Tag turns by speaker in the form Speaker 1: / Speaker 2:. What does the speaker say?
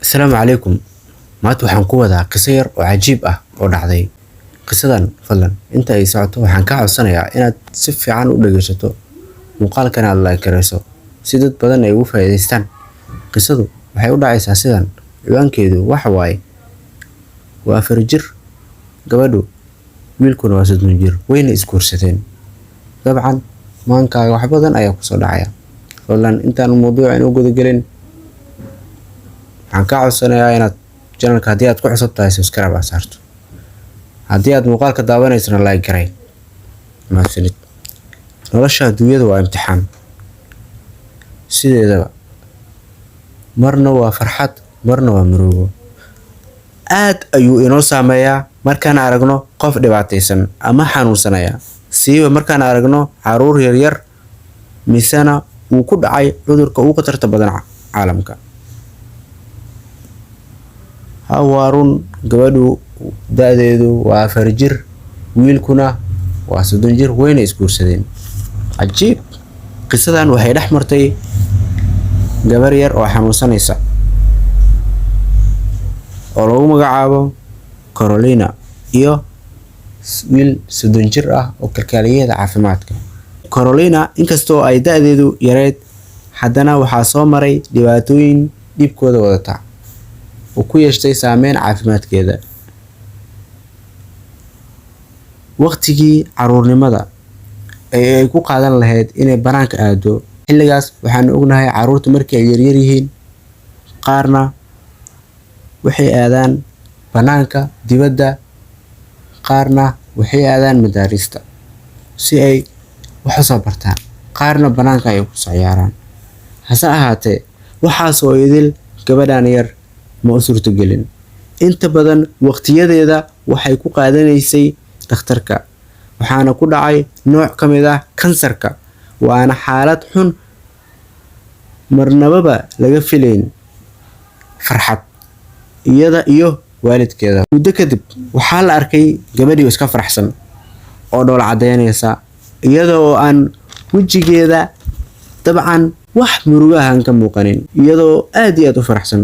Speaker 1: السلام عليكم. maanta waxaan ku wadaa qiso yar oo cajiib ah oo dhacday. Qisadan fadlan inta ay socoto waxaan ka codsanayaa inaad si fiican u dhageysato muuqaalkan aad like gareyso si dad badan ay uga faa'iideystaan. Qisadu waxay u dhacaysaa sidan. Ciwaankeedu waxa waaye waa 4 jir gabadhu wiilkuna waa 3 jir wayna isguursadeen. dabcan maankaaga wax badan ayaa ku soo dhacaya. fadlan intaan mowduucan u guda gelin waxaan ka codsanayaa inaad channelka haddii aad ku cusub tahay subscribe saarto. haddii aad muuqaalka daawanaysana like garay. mahadsanid. nolosha adduunyada waa imtixaan. sideedaba marna waa farxad marna waa murugo. aad ayuu inoo saameeyaa markaan aragno qof dhibaataysan ama xanuunsanaya, siiba markaan aragno caruur yaryar misana uu ku dhacay cudurka ugu khatarta badan caalamka. hawaarun gabadhu da'deedu waa 4 jir wiilkuna waa 3 jir wayna isguursadeen. cajiib. qisadan waxay dhex martay gabar yar oo xanuunsanaysa oo lagu magacaabo Carolina iyo wiil 3 jir ah oo kalkaaliyeeda caafimaadka. Carolina inkastoo ay da'deedu yareed haddana waxaa soo maray dhibaatooyin dhibkooda wadata oo ku yeeshay saameyn caafimaadkeeda. waqtigii caruurnimada ay ku qaadan lahayd inay banaanka aado, xilligaas waxaan ognahay caruurta markii ay yaryar yihiin qaarna waxay aadaan banaanka dibadda, qaarna waxay aadaan madaarista si ay wax u soo bartaan, qaarna banaanka ay ku ciyaaraan. hase ahaatee waxaas oo idil gabadhan yar ma u suurtagelin. inta badan waqtiyadeeda waxay ku qaadanaysay dhakhtarka, waxaana ku dhacay nooc ka mid ah kansarka, waana xaalad xun marnababa laga filayn farxad iyada iyo waalidkeeda. muddo kadib waxaa la arkay gabadhii iska faraxsan oo dhool cadeynaysa iyada oo aan wejigeeda dabcan wax murugo ah ka muuqanin, iyadoo aad iyo aad u faraxsan